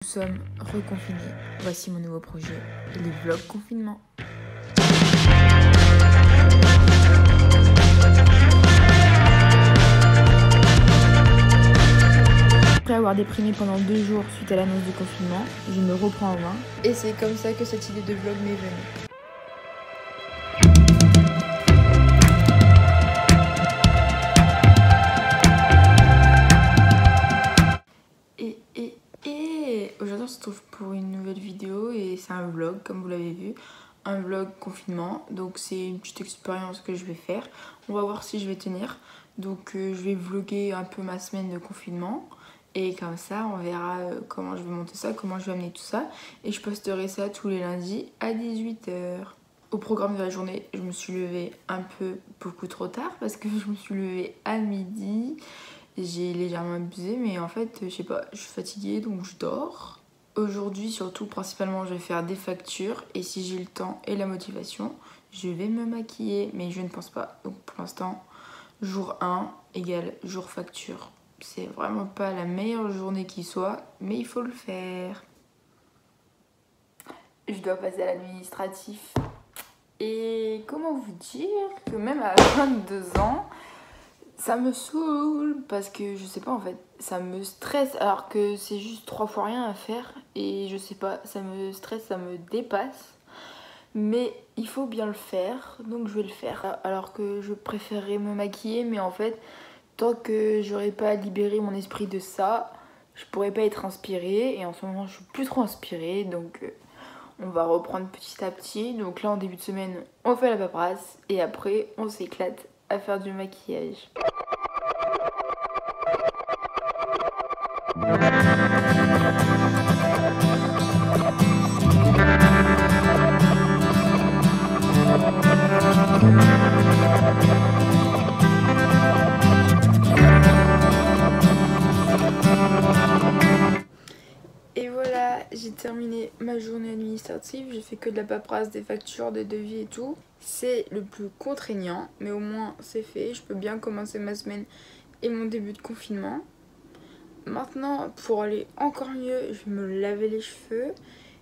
Nous sommes reconfinés. Voici mon nouveau projet, les vlogs confinement. Après avoir déprimé pendant 2 jours suite à l'annonce du confinement, je me reprends en main. Et c'est comme ça que cette idée de vlog m'est venue. Aujourd'hui on se retrouve pour une nouvelle vidéo et c'est un vlog comme vous l'avez vu. Un vlog confinement, donc c'est une petite expérience que je vais faire. On va voir si je vais tenir. Donc je vais vlogger un peu ma semaine de confinement. Et comme ça on verra comment je vais monter ça, comment je vais amener tout ça. Et je posterai ça tous les lundis à 18h. Au programme de la journée, je me suis levée beaucoup trop tard parce que je me suis levée à midi. J'ai légèrement abusé, mais en fait, je sais pas, je suis fatiguée donc je dors. Aujourd'hui, surtout, principalement, je vais faire des factures et si j'ai le temps et la motivation, je vais me maquiller, mais je ne pense pas. Donc pour l'instant, jour 1 égale jour facture. C'est vraiment pas la meilleure journée qui soit, mais il faut le faire. Je dois passer à l'administratif. Et comment vous dire que même à 22 ans, ça me saoule parce que je sais pas en fait, ça me stresse alors que c'est juste 3 fois rien à faire et je sais pas, ça me stresse, ça me dépasse. Mais il faut bien le faire, donc je vais le faire. Alors que je préférerais me maquiller, mais en fait, tant que j'aurais pas libéré mon esprit de ça, je pourrais pas être inspirée et en ce moment je suis plus trop inspirée donc on va reprendre petit à petit. Donc là en début de semaine, on fait la paperasse et après on s'éclate à faire du maquillage. Et voilà, j'ai terminé ma journée administrative, j'ai fait que de la paperasse, des factures, des devis et tout. C'est le plus contraignant, mais au moins c'est fait, je peux bien commencer ma semaine et mon début de confinement. Maintenant, pour aller encore mieux, je vais me laver les cheveux,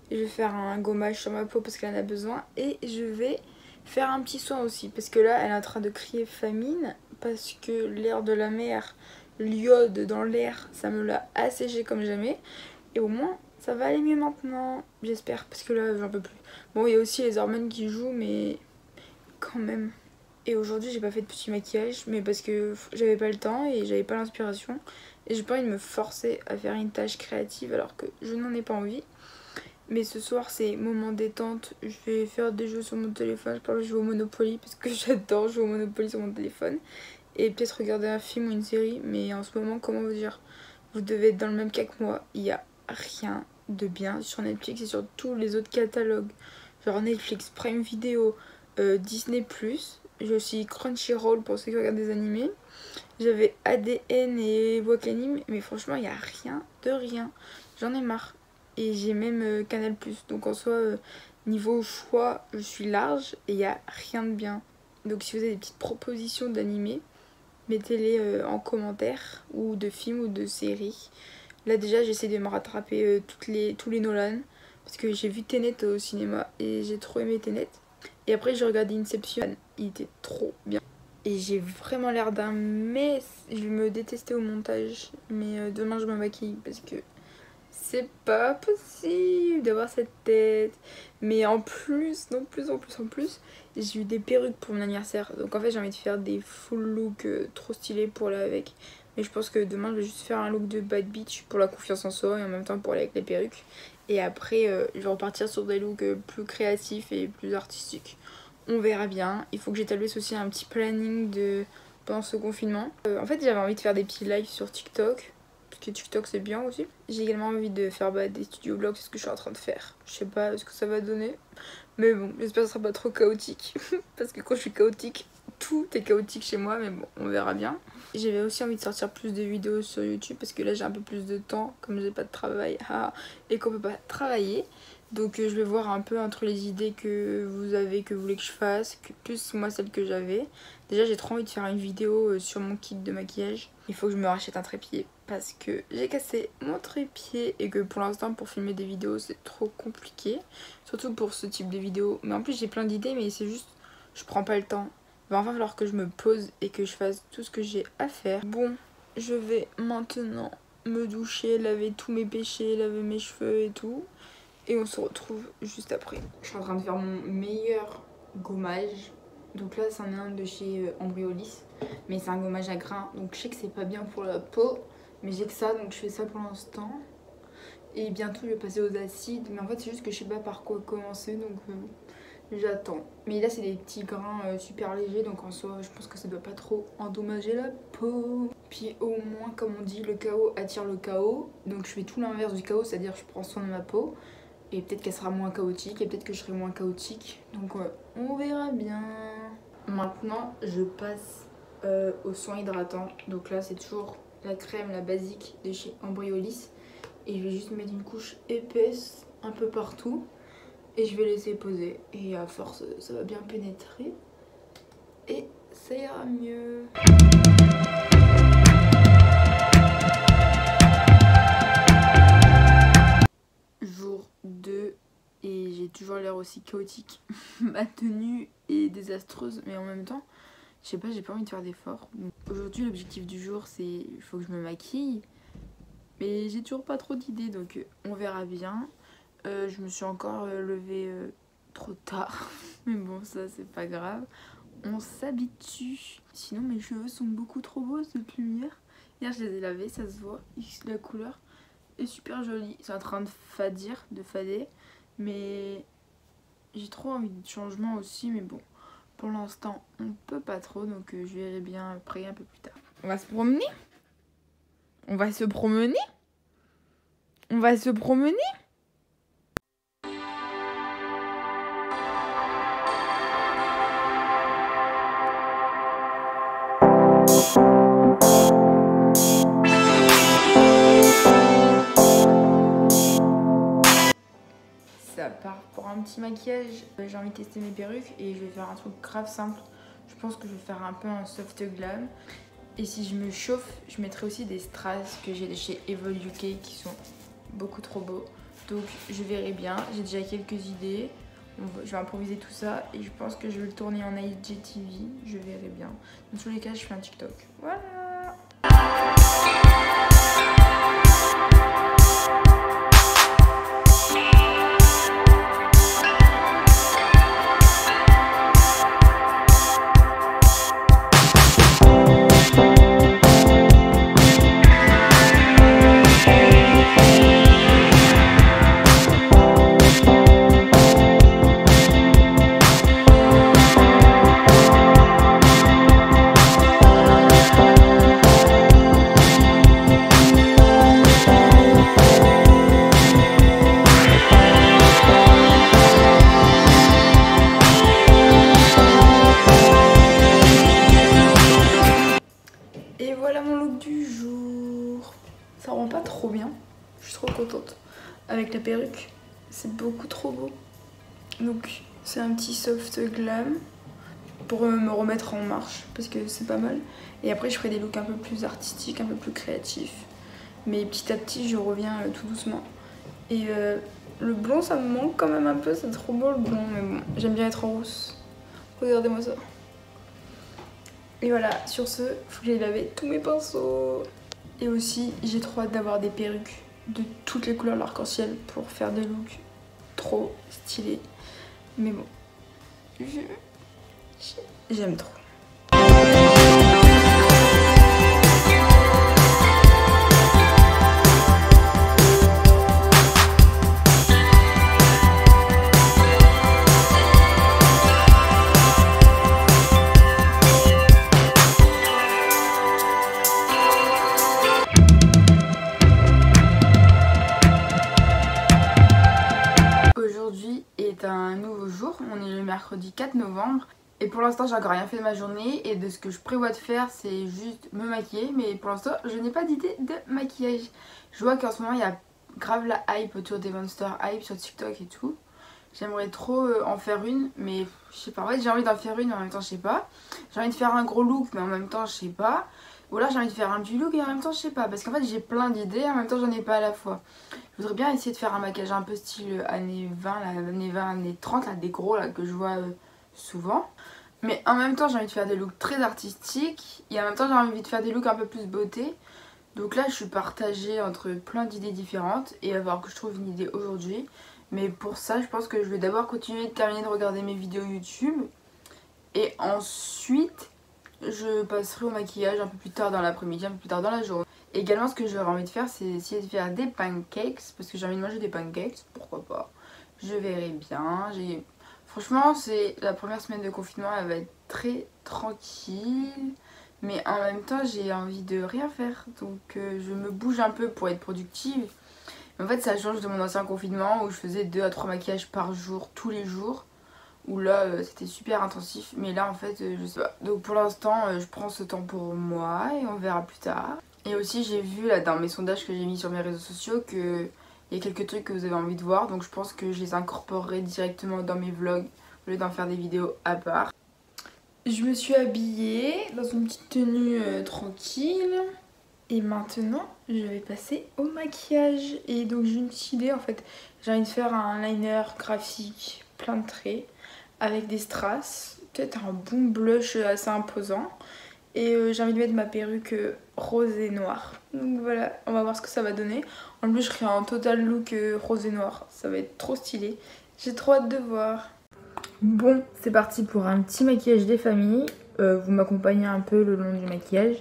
je vais faire un gommage sur ma peau parce qu'elle en a besoin et je vais faire un petit soin aussi parce que là elle est en train de crier famine parce que l'air de la mer, l'iode dans l'air, ça me l'a asséché comme jamais. Et au moins, ça va aller mieux maintenant, j'espère, parce que là, j'en peux plus. Bon, il y a aussi les hormones qui jouent, mais quand même. Et aujourd'hui, j'ai pas fait de petit maquillage, mais parce que j'avais pas le temps et j'avais pas l'inspiration. Et j'ai pas envie de me forcer à faire une tâche créative alors que je n'en ai pas envie. Mais ce soir, c'est moment détente. Je vais faire des jeux sur mon téléphone. Je parle de jouer au Monopoly parce que j'adore jouer au Monopoly sur mon téléphone. Et peut-être regarder un film ou une série. Mais en ce moment, comment vous dire, vous devez être dans le même cas que moi. Il y a rien de bien sur Netflix et sur tous les autres catalogues. Genre Netflix, Prime Video, Disney+. J'ai aussi Crunchyroll pour ceux qui regardent des animés. J'avais ADN et Wakanim, mais franchement, il n'y a rien de rien. J'en ai marre. Et j'ai même Canal+. Donc en soi, niveau choix, je suis large et il n'y a rien de bien. Donc si vous avez des petites propositions d'animés, mettez-les en commentaire ou de films ou de séries. Là déjà j'essaie de me rattraper tous les Nolan parce que j'ai vu Tenet au cinéma et j'ai trop aimé Tenet. Et après j'ai regardé Inception, il était trop bien. Et j'ai vraiment l'air d'un mess, je vais me détester au montage. Mais demain je me maquille parce que c'est pas possible d'avoir cette tête. Mais en plus, j'ai eu des perruques pour mon anniversaire. Donc en fait j'ai envie de faire des full looks trop stylés pour aller avec. Mais je pense que demain je vais juste faire un look de bad bitch pour la confiance en soi et en même temps pour aller avec les perruques. Et après je vais repartir sur des looks plus créatifs et plus artistiques. On verra bien. Il faut que j'établisse aussi un petit planning pendant ce confinement. En fait j'avais envie de faire des petits lives sur TikTok. Parce que TikTok c'est bien aussi. J'ai également envie de faire des studio vlogs, c'est ce que je suis en train de faire. Je sais pas ce que ça va donner. Mais bon, j'espère que ça sera pas trop chaotique. Parce que quand je suis chaotique, tout est chaotique chez moi, mais bon, on verra bien. J'avais aussi envie de sortir plus de vidéos sur YouTube parce que là j'ai un peu plus de temps, comme j'ai pas de travail et qu'on peut pas travailler. Donc je vais voir un peu entre les idées que vous avez, que vous voulez que je fasse, plus moi celles que j'avais. Déjà j'ai trop envie de faire une vidéo sur mon kit de maquillage. Il faut que je me rachète un trépied. parce que j'ai cassé mon trépied et que pour l'instant pour filmer des vidéos c'est trop compliqué. Surtout pour ce type de vidéo. Mais en plus j'ai plein d'idées mais c'est juste je prends pas le temps. Il va enfin falloir que je me pose et que je fasse tout ce que j'ai à faire. Bon, je vais maintenant me doucher, laver tous mes péchés, laver mes cheveux et tout. Et on se retrouve juste après. Je suis en train de faire mon meilleur gommage. Donc là c'en est un de chez Ambriolis. Mais c'est un gommage à grains. Donc je sais que c'est pas bien pour la peau. Mais j'ai que ça donc je fais ça pour l'instant. Et bientôt je vais passer aux acides. Mais en fait c'est juste que je sais pas par quoi commencer. Donc j'attends. Mais là c'est des petits grains super légers. Donc en soi je pense que ça doit pas trop endommager la peau. Puis au moins comme on dit le chaos attire le chaos. Donc je fais tout l'inverse du chaos. C'est à dire je prends soin de ma peau. Et peut-être qu'elle sera moins chaotique. Et peut-être que je serai moins chaotique. Donc on verra bien. Maintenant je passe aux soins hydratants. Donc là c'est toujours la crème, la basique de chez Ambriolis. Et je vais juste mettre une couche épaisse un peu partout. Et je vais laisser poser. Et à force ça va bien pénétrer. Et ça ira mieux. Jour 2. Et j'ai toujours l'air aussi chaotique. Ma tenue est désastreuse. Mais en même temps, je sais pas, j'ai pas envie de faire d'efforts. Aujourd'hui l'objectif du jour c'est il faut que je me maquille. Mais j'ai toujours pas trop d'idées donc on verra bien. Je me suis encore levée trop tard. Mais bon ça c'est pas grave. On s'habitue. Sinon mes cheveux sont beaucoup trop beaux cette lumière. Hier je les ai lavés, ça se voit. La couleur est super jolie. C'est en train de fader. Mais j'ai trop envie de changement aussi. Mais bon, pour l'instant on peut pas trop. Donc je verrai bien après un peu plus tard. On va se promener. On va se promener. On va se promener. Ça part pour un petit maquillage. J'ai envie de tester mes perruques et je vais faire un truc grave simple. Je pense que je vais faire un peu un soft glam. Et si je me chauffe, je mettrai aussi des strass que j'ai de chez Evol UK qui sont beaucoup trop beaux. Donc je verrai bien. J'ai déjà quelques idées. Je vais improviser tout ça et je pense que je vais le tourner en IGTV. Je verrai bien. Dans tous les cas, je fais un TikTok. Voilà. Et voilà mon look du jour. Ça rend pas trop bien. Je suis trop contente. Avec la perruque, c'est beaucoup trop beau. Donc c'est un petit soft glam pour me remettre en marche parce que c'est pas mal. Et après je ferai des looks un peu plus artistiques, un peu plus créatifs. Mais petit à petit je reviens tout doucement. Et le blond ça me manque quand même un peu, c'est trop beau le blond. Mais bon, j'aime bien être en rousse. Regardez-moi ça. Et voilà, sur ce, faut que j'aille laver tous mes pinceaux. Et aussi, j'ai trop hâte d'avoir des perruques de toutes les couleurs de l'arc-en-ciel pour faire des looks trop stylés. Mais bon, j'aime trop. On est le mercredi 4 novembre et pour l'instant j'ai encore rien fait de ma journée et de ce que je prévois de faire c'est juste me maquiller, mais pour l'instant je n'ai pas d'idée de maquillage. Je vois qu'en ce moment il y a grave la hype autour des Monster Hype sur TikTok et tout. J'aimerais trop en faire une mais je sais pas, ouais j'ai envie d'en faire une mais en même temps je sais pas. J'ai envie de faire un gros look mais en même temps je sais pas. Ou là j'ai envie de faire un petit look et en même temps je sais pas. Parce qu'en fait j'ai plein d'idées et en même temps j'en ai pas à la fois. Je voudrais bien essayer de faire un maquillage un peu style années 20, là, années 20, années 30, là, des gros là que je vois souvent. Mais en même temps j'ai envie de faire des looks très artistiques et en même temps j'ai envie de faire des looks un peu plus beauté. Donc là je suis partagée entre plein d'idées différentes et il va falloir que je trouve une idée aujourd'hui. Mais pour ça je pense que je vais d'abord continuer de terminer de regarder mes vidéos YouTube. Et ensuite je passerai au maquillage un peu plus tard dans l'après-midi, un peu plus tard dans la journée. Et également ce que j'aurais envie de faire c'est essayer de faire des pancakes parce que j'ai envie de manger des pancakes, pourquoi pas. Je verrai bien. Franchement c'est la première semaine de confinement, elle va être très tranquille. Mais en même temps j'ai envie de rien faire. Donc je me bouge un peu pour être productive. Mais en fait ça change de mon ancien confinement où je faisais 2 à 3 maquillages par jour, tous les jours. Où là c'était super intensif. Mais là en fait je sais pas. Donc pour l'instant je prends ce temps pour moi et on verra plus tard. Et aussi j'ai vu là dans mes sondages que j'ai mis sur mes réseaux sociaux que il y a quelques trucs que vous avez envie de voir. Donc je pense que je les incorporerai directement dans mes vlogs au lieu d'en faire des vidéos à part. Je me suis habillée dans une petite tenue tranquille. Et maintenant, je vais passer au maquillage. Et donc j'ai une petite idée en fait. J'ai envie de faire un liner graphique plein de traits avec des strass. Peut-être un bon blush assez imposant. Et j'ai envie de mettre ma perruque rose et noire. Donc voilà, on va voir ce que ça va donner. En plus, je serai en total look rose et noir. Ça va être trop stylé. J'ai trop hâte de voir. Bon, c'est parti pour un petit maquillage des familles. Vous m'accompagnez un peu le long du maquillage.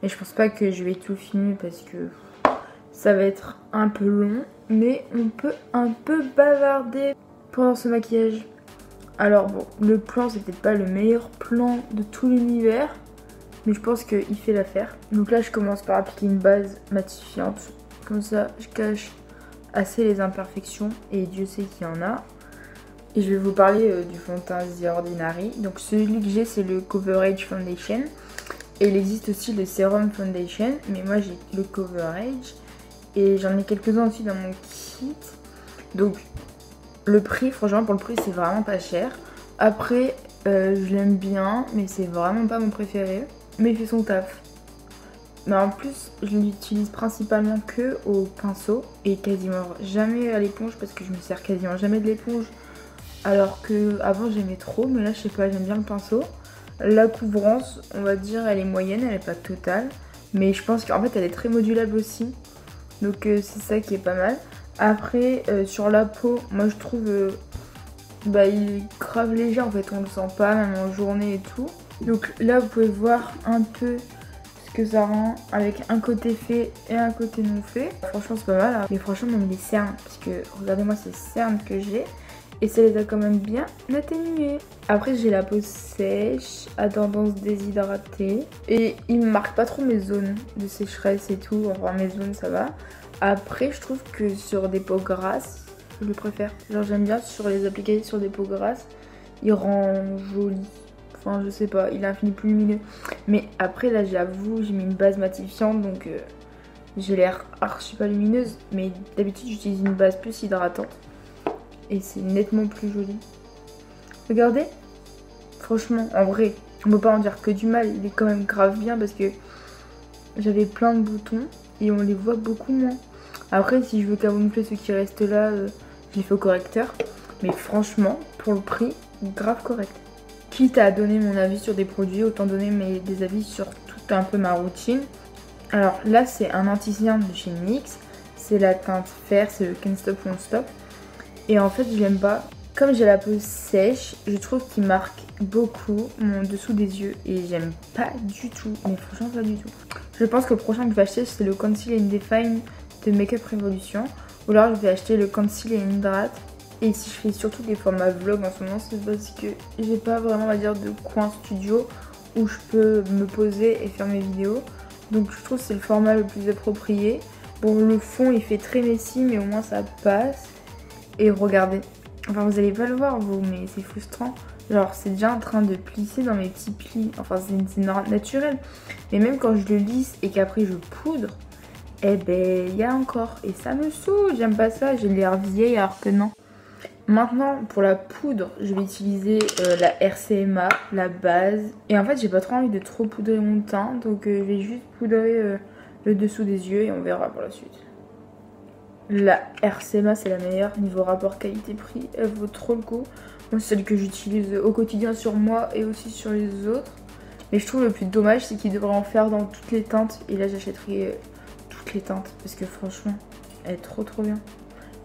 Mais je pense pas que je vais tout filmer parce que ça va être un peu long. Mais on peut un peu bavarder pendant ce maquillage. Alors bon, le plan c'est peut-être pas le meilleur plan de tout l'univers. Mais je pense qu'il fait l'affaire. Donc là je commence par appliquer une base matifiante. Comme ça je cache assez les imperfections. Et Dieu sait qu'il y en a. Et je vais vous parler du fond de teint The Ordinary. Donc celui que j'ai c'est le Coverage Foundation. Et il existe aussi le Serum Foundation. Mais moi j'ai le Coverage. Et j'en ai quelques-uns aussi dans mon kit. Donc le prix, franchement pour le prix c'est vraiment pas cher. Après je l'aime bien. Mais c'est vraiment pas mon préféré. Mais il fait son taf. Mais en plus je l'utilise principalement que au pinceau. Et quasiment jamais à l'éponge. Parce que je me sers quasiment jamais de l'éponge. Alors que avant j'aimais trop, mais là je sais pas, j'aime bien le pinceau. La couvrance, on va dire, elle est moyenne, elle est pas totale. Mais je pense qu'en fait elle est très modulable aussi. Donc c'est ça qui est pas mal. Après sur la peau, moi je trouve il est grave léger en fait, on le sent pas même en journée et tout. Donc là vous pouvez voir un peu ce que ça rend avec un côté fait et un côté non fait. Franchement c'est pas mal, hein. Mais franchement même les cernes, parce que regardez-moi ces cernes que j'ai. Et ça les a quand même bien atténués. Après j'ai la peau sèche, à tendance déshydratée. Et il me marque pas trop mes zones de sécheresse et tout. Enfin mes zones ça va. Après je trouve que sur des peaux grasses, je le préfère. Genre j'aime bien sur les appliquer sur des peaux grasses. Il rend joli. Enfin je sais pas, il est infini plus lumineux. Mais après là j'avoue j'ai mis une base matifiante donc j'ai l'air archi pas lumineuse. Mais d'habitude j'utilise une base plus hydratante. Et c'est nettement plus joli. Regardez. Franchement, en vrai, on peut pas en dire que du mal. Il est quand même grave bien parce que j'avais plein de boutons et on les voit beaucoup moins. Après, si je veux camoufler ceux qui restent là, je les fais au correcteur. Mais franchement, pour le prix, grave correct. Quitte à donner mon avis sur des produits, autant donner des avis sur toute un peu ma routine. Alors là, c'est un anti-cerne de chez NYX. C'est la teinte fer, c'est le Can't Stop Won't Stop. Et en fait je l'aime pas. Comme j'ai la peau sèche, je trouve qu'il marque beaucoup mon dessous des yeux. Et j'aime pas du tout. Mais franchement pas du tout. Je pense que le prochain que je vais acheter c'est le Conceal and Define de Makeup Revolution. Ou alors je vais acheter le Conceal and Hydrate. Et si je fais surtout des formats vlog en ce moment, c'est parce que j'ai pas vraiment on va dire de coin studio où je peux me poser et faire mes vidéos. Donc je trouve que c'est le format le plus approprié. Bon le fond il fait très messy mais au moins ça passe. Et regardez, enfin vous allez pas le voir vous, mais c'est frustrant. Genre c'est déjà en train de plisser dans mes petits plis, enfin c'est naturel. Mais même quand je le lisse et qu'après je poudre, eh ben il y a encore. Et ça me saoule, j'aime pas ça, j'ai l'air vieille alors que non. Maintenant pour la poudre, je vais utiliser la RCMA, la base. Et en fait j'ai pas trop envie de trop poudrer mon teint, donc je vais juste poudrer le dessous des yeux et on verra pour la suite. La RCMA c'est la meilleure niveau rapport qualité-prix, elle vaut trop le coup. Moi c'est celle que j'utilise au quotidien sur moi et aussi sur les autres. Mais je trouve le plus dommage c'est qu'ils devraient en faire dans toutes les teintes. Et là j'achèterai toutes les teintes parce que franchement elle est trop bien.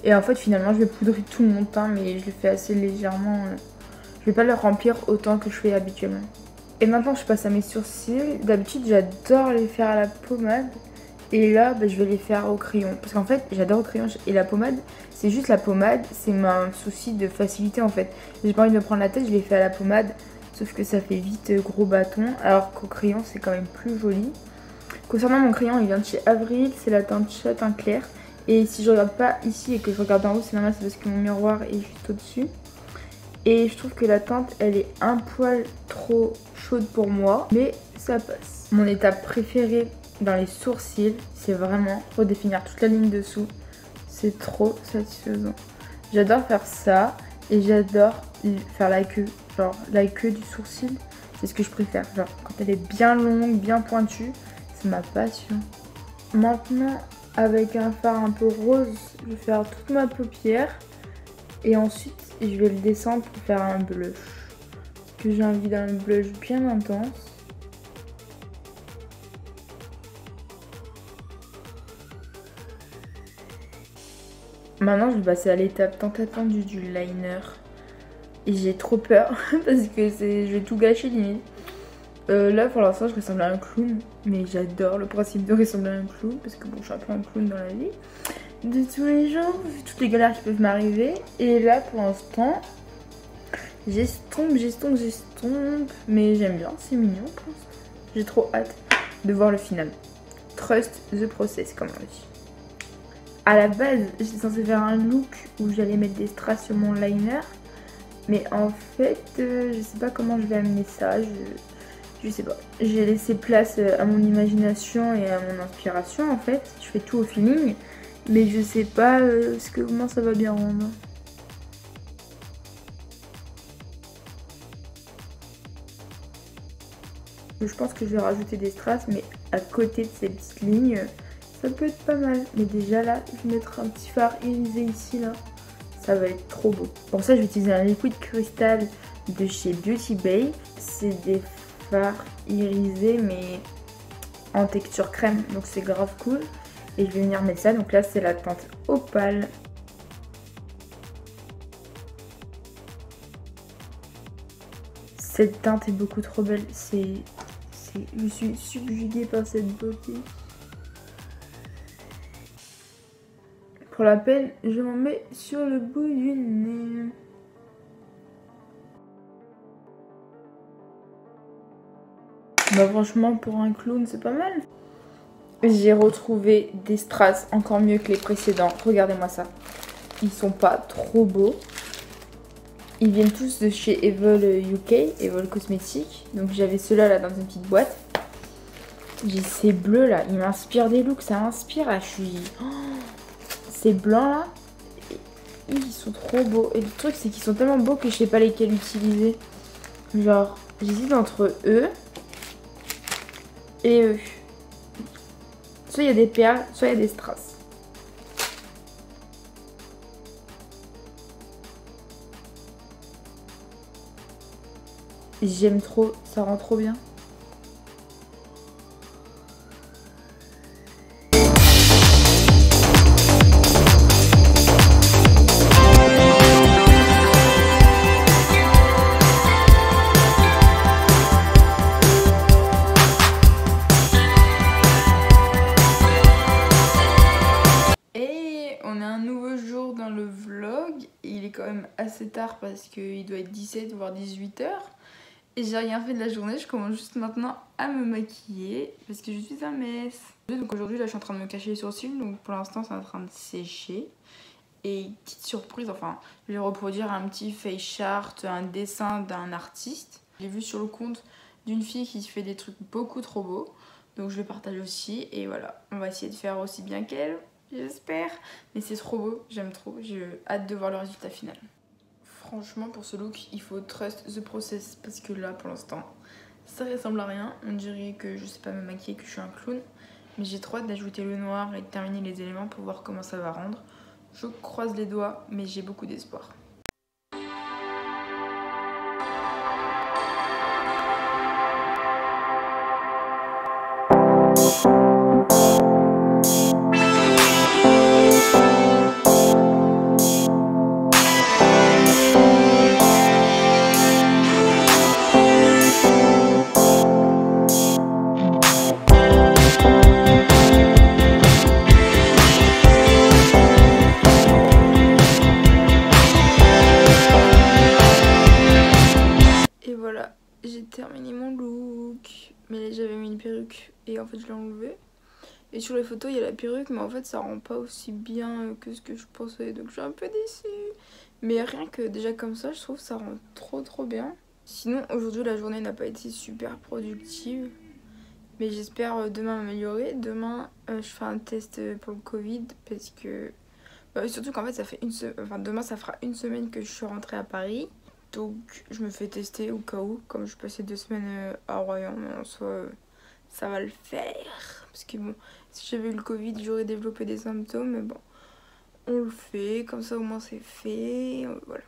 Et en fait finalement je vais poudrer tout mon teint mais je le fais assez légèrement. Je vais pas le remplir autant que je fais habituellement. Et maintenant je passe à mes sourcils. D'habitude j'adore les faire à la pommade. Et là je vais les faire au crayon. Parce qu'en fait j'adore au crayon et la pommade. C'est juste la pommade. C'est un souci de facilité en fait. J'ai pas envie de me prendre la tête, je les fais à la pommade. Sauf que ça fait vite gros bâton. Alors qu'au crayon c'est quand même plus joli. Concernant mon crayon il vient de chez Avril. C'est la teinte châtain clair. Et si je regarde pas ici et que je regarde en haut, c'est normal, c'est parce que mon miroir est juste au-dessus. Et je trouve que la teinte, elle est un poil trop chaude pour moi, mais ça passe. Mon étape préférée dans les sourcils, c'est vraiment redéfinir toute la ligne dessous. C'est trop satisfaisant. J'adore faire ça et j'adore faire la queue. Genre la queue du sourcil, c'est ce que je préfère. Genre quand elle est bien longue, bien pointue, c'est ma passion. Maintenant, avec un fard un peu rose, je vais faire toute ma paupière. Et ensuite, je vais le descendre pour faire un blush. Que j'ai envie d'un blush bien intense. Maintenant, je vais passer à l'étape tant attendue du liner. Et j'ai trop peur parce que je vais tout gâcher limite. Là pour l'instant je ressemble à un clown, mais j'adore le principe de ressembler à un clown parce que bon je suis un peu un clown dans la vie de tous les jours, vu toutes les galères qui peuvent m'arriver. Et là pour l'instant j'estompe, mais j'aime bien, c'est mignon pour l'instant. J'ai trop hâte de voir le final. Trust the process comme on dit. À la base j'étais censée faire un look où j'allais mettre des strass sur mon liner, mais en fait je sais pas comment je vais amener ça. Je sais pas, j'ai laissé place à mon imagination et à mon inspiration en fait. Je fais tout au feeling, mais je sais pas comment ça va bien rendre. Je pense que je vais rajouter des strass, mais à côté de ces petites lignes, ça peut être pas mal. Mais déjà là, je vais mettre un petit fard irisé ici là. Ça va être trop beau. Pour ça, je vais utiliser un liquide cristal de chez Beauty Bay. C'est des fards irisés mais en texture crème, donc c'est grave cool. Et je vais venir mettre ça, donc là c'est la teinte opale. Cette teinte est beaucoup trop belle, je suis subjuguée par cette beauté. Pour la peine, je m'en mets sur le bout du nez. Bah franchement pour un clown c'est pas mal. J'ai retrouvé des strass encore mieux que les précédents. Regardez-moi ça. Ils sont pas trop beaux. Ils viennent tous de chez Evol UK, Evol Cosmetics. Donc j'avais ceux-là là dans une petite boîte. J'ai ces bleus là, ils m'inspirent des looks, ça m'inspire là. Je suis... Oh, ces blancs là, ils sont trop beaux. Et le truc c'est qu'ils sont tellement beaux que je sais pas lesquels utiliser. Genre, j'hésite entre eux et eux. Soit il y a des perles, soit il y a des strass. J'aime trop, ça rend trop bien. Et on a un nouveau jour dans le vlog. Il est quand même assez tard parce qu'il doit être 17 voire 18 h. Et j'ai rien fait de la journée, je commence juste maintenant à me maquiller parce que je suis un mess. Donc aujourd'hui là je suis en train de me cacher les sourcils, donc pour l'instant c'est en train de sécher. Et petite surprise, enfin je vais reproduire un petit face chart, un dessin d'un artiste. J'ai vu sur le compte d'une fille qui fait des trucs beaucoup trop beaux, donc je le partage aussi. Et voilà, on va essayer de faire aussi bien qu'elle, j'espère. Mais c'est trop beau, j'aime trop, j'ai hâte de voir le résultat final. Franchement, pour ce look, il faut trust the process parce que là, pour l'instant, ça ressemble à rien. On dirait que je sais pas me maquiller, que je suis un clown. Mais j'ai trop hâte d'ajouter le noir et de terminer les éléments pour voir comment ça va rendre. Je croise les doigts, mais j'ai beaucoup d'espoir. J'ai terminé mon look, mais j'avais mis une perruque et en fait je l'ai enlevée. Et sur les photos il y a la perruque, mais en fait ça rend pas aussi bien que ce que je pensais, donc je suis un peu déçue. Mais rien que déjà comme ça, je trouve que ça rend trop bien. Sinon aujourd'hui la journée n'a pas été super productive, mais j'espère demain m'améliorer. Demain je fais un test pour le Covid parce que... surtout qu'en fait ça fait demain ça fera une semaine que je suis rentrée à Paris. Donc je me fais tester au cas où, comme je passais 2 semaines à Royan, mais en soi ça va le faire. Parce que bon, si j'avais eu le Covid j'aurais développé des symptômes, mais bon, on le fait, comme ça au moins c'est fait, voilà.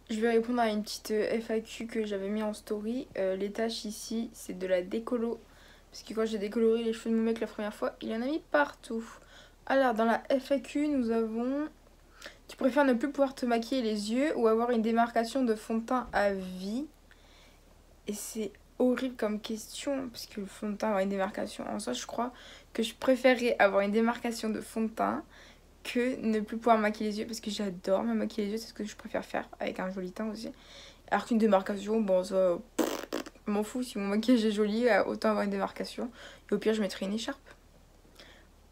Je vais répondre à une petite FAQ que j'avais mis en story. Les tâches ici c'est de la décolo, parce que quand j'ai décoloré les cheveux de mon mec la première fois, il en a mis partout. Alors dans la FAQ nous avons... Tu préfères ne plus pouvoir te maquiller les yeux ou avoir une démarcation de fond de teint à vie? Et c'est horrible comme question, parce que le fond de teint, avoir une démarcation, en soi, je crois que je préférerais avoir une démarcation de fond de teint que ne plus pouvoir me maquiller les yeux, parce que j'adore me maquiller les yeux, c'est ce que je préfère faire, avec un joli teint aussi. Alors qu'une démarcation, bon, ça, je m'en fous, si mon maquillage est joli, autant avoir une démarcation. Et au pire, je mettrai une écharpe.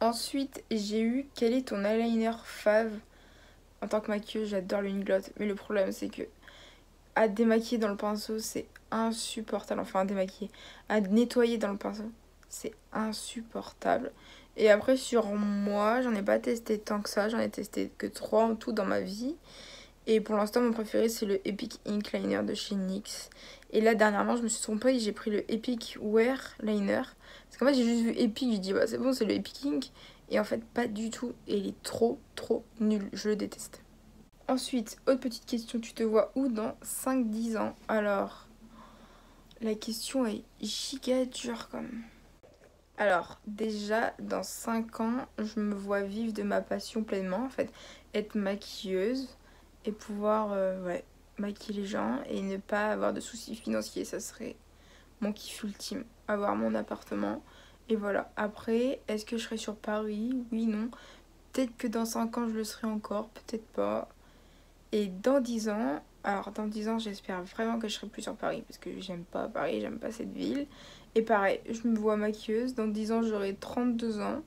Ensuite, j'ai eu quel est ton eyeliner fave? En tant que maquilleuse, j'adore l'Uniglot, mais le problème c'est que à démaquiller dans le pinceau, c'est insupportable. Enfin, à démaquiller, à nettoyer dans le pinceau, c'est insupportable. Et après, sur moi, j'en ai pas testé tant que ça, j'en ai testé que 3 en tout dans ma vie. Et pour l'instant, mon préféré, c'est le Epic Ink Liner de chez NYX. Et là, dernièrement, je me suis trompée et j'ai pris le Epic Wear Liner. Parce qu'en fait, j'ai juste vu Epic, j'ai dit, bah c'est bon, c'est le Epic Ink. Et en fait, pas du tout. Et il est trop nul. Je le déteste. Ensuite, autre petite question. Tu te vois où dans 5-10 ans? Alors, la question est giga dure quand même. Alors, déjà, dans 5 ans, je me vois vivre de ma passion pleinement. En fait, être maquilleuse et pouvoir maquiller les gens et ne pas avoir de soucis financiers. Ça serait mon kiff ultime. Avoir mon appartement. Et voilà. Après, est-ce que je serai sur Paris? Oui, non. Peut-être que dans 5 ans, je le serai encore. Peut-être pas. Et dans 10 ans... Alors, dans 10 ans, j'espère vraiment que je serai plus sur Paris. Parce que j'aime pas Paris, j'aime pas cette ville. Et pareil, je me vois maquilleuse. Dans 10 ans, j'aurai 32 ans.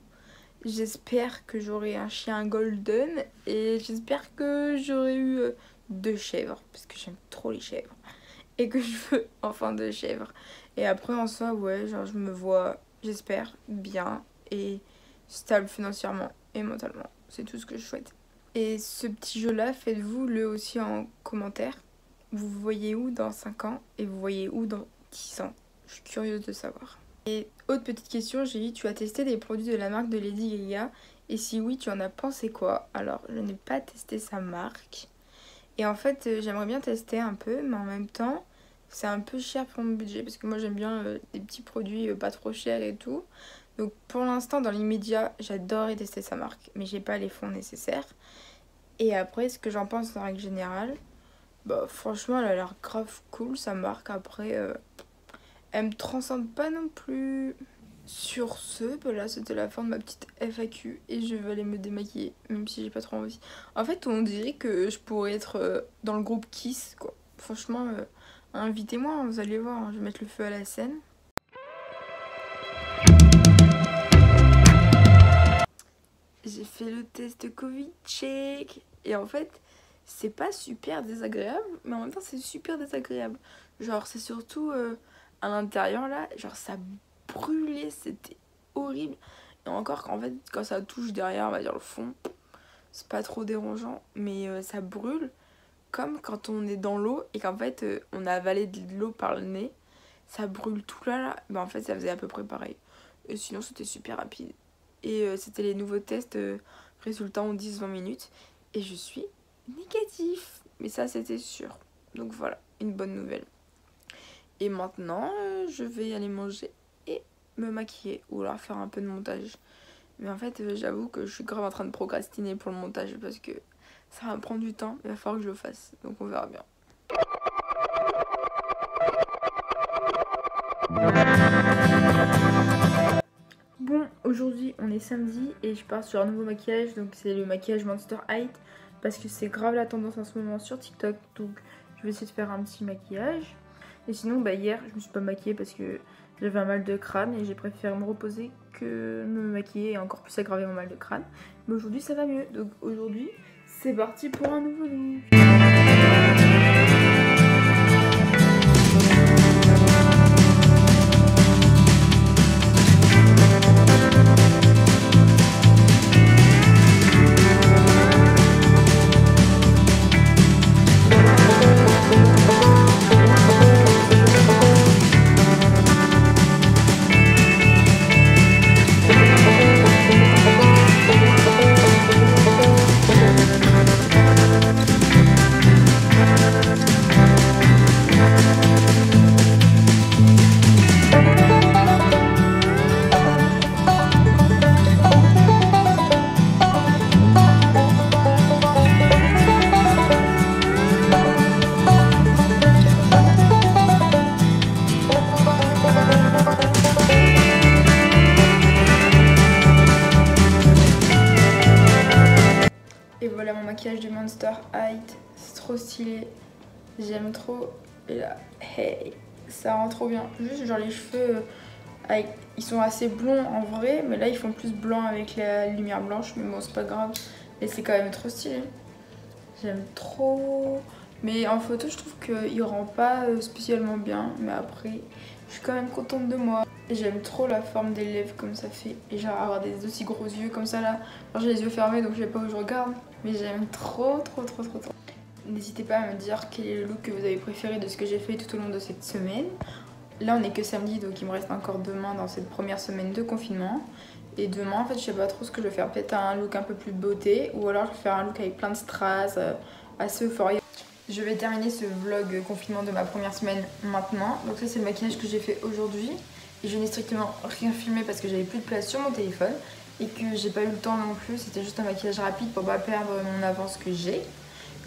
J'espère que j'aurai un chien golden. Et j'espère que j'aurai eu 2 chèvres. Parce que j'aime trop les chèvres. Et que je veux enfin 2 chèvres. Et après, en soi, ouais, genre, je me vois, j'espère, bien et stable financièrement et mentalement. C'est tout ce que je souhaite. Et ce petit jeu-là, faites-vous le aussi en commentaire. Vous voyez où dans 5 ans et vous voyez où dans 10 ans? Je suis curieuse de savoir. Et autre petite question, j'ai dit, tu as testé des produits de la marque de Lady Gaga? Et si oui, tu en as pensé quoi? Alors, je n'ai pas testé sa marque. Et en fait, j'aimerais bien tester un peu, mais en même temps, c'est un peu cher pour mon budget. Parce que moi, j'aime bien des petits produits pas trop chers et tout. Donc pour l'instant, dans l'immédiat, j'adorerais tester sa marque. Mais j'ai pas les fonds nécessaires. Et après, ce que j'en pense en règle générale, bah franchement, elle a l'air grave cool, sa marque. Après, elle me transcende pas non plus. Sur ce, bah là c'était la fin de ma petite FAQ et je vais aller me démaquiller, même si j'ai pas trop envie. En fait, on dirait que je pourrais être dans le groupe Kiss, quoi. Franchement, invitez-moi, hein, vous allez voir, hein, je vais mettre le feu à la scène. J'ai fait le test Covid check et en fait, c'est pas super désagréable, mais en même temps, c'est super désagréable. Genre, c'est surtout à l'intérieur là, genre ça brûlait, c'était horrible. Et encore qu'en fait, quand ça touche derrière, on va dire le fond, c'est pas trop dérangeant, mais ça brûle. comme quand on est dans l'eau et qu'en fait on a avalé de l'eau par le nez, ça brûle tout là. Bah en fait ça faisait à peu près pareil. Et sinon c'était super rapide. Et c'était les nouveaux tests, résultats en 10-20 minutes. Et je suis négatif. Mais ça c'était sûr. Donc voilà, une bonne nouvelle. Et maintenant je vais aller manger et me maquiller. Ou alors faire un peu de montage. Mais en fait j'avoue que je suis grave en train de procrastiner pour le montage. Parce que ça va me prendre du temps. Il va falloir que je le fasse. Donc on verra bien. Bon, aujourd'hui on est samedi et je pars sur un nouveau maquillage, donc c'est le maquillage Monster Height parce que c'est grave la tendance en ce moment sur TikTok, donc je vais essayer de faire un petit maquillage. Et sinon bah hier je me suis pas maquillée parce que j'avais un mal de crâne et j'ai préféré me reposer que me maquiller et encore plus aggraver mon mal de crâne. Mais aujourd'hui ça va mieux, donc aujourd'hui c'est parti pour un nouveau look. Et voilà mon maquillage de Monster Height, c'est trop stylé, j'aime trop. Et là, hey, ça rend trop bien. Juste genre les cheveux, ils sont assez blonds en vrai, mais là ils font plus blanc avec la lumière blanche, mais bon c'est pas grave. Et c'est quand même trop stylé, j'aime trop. Mais en photo je trouve qu'il rend pas spécialement bien, mais après je suis quand même contente de moi. Et j'aime trop la forme des lèvres comme ça fait. Et genre avoir des aussi gros yeux comme ça là. Alors j'ai les yeux fermés donc je sais pas où je regarde. Mais j'aime trop. N'hésitez pas à me dire quel est le look que vous avez préféré de ce que j'ai fait tout au long de cette semaine. Là on est que samedi donc il me reste encore demain dans cette première semaine de confinement. Et demain en fait je sais pas trop ce que je vais faire. Peut-être un look un peu plus beauté. Ou alors je vais faire un look avec plein de strass, assez euphoria. Je vais terminer ce vlog confinement de ma première semaine maintenant. Donc ça c'est le maquillage que j'ai fait aujourd'hui. Et je n'ai strictement rien filmé parce que j'avais plus de place sur mon téléphone. Et que j'ai pas eu le temps non plus. C'était juste un maquillage rapide pour pas perdre mon avance que j'ai.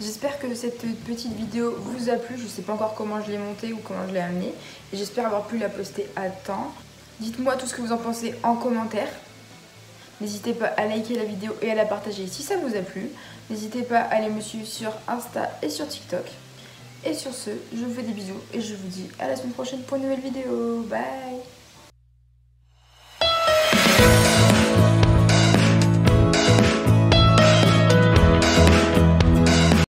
J'espère que cette petite vidéo vous a plu. Je sais pas encore comment je l'ai montée ou comment je l'ai amenée. Et j'espère avoir pu la poster à temps. Dites-moi tout ce que vous en pensez en commentaire. N'hésitez pas à liker la vidéo et à la partager si ça vous a plu. N'hésitez pas à aller me suivre sur Insta et sur TikTok. Et sur ce, je vous fais des bisous et je vous dis à la semaine prochaine pour une nouvelle vidéo. Bye!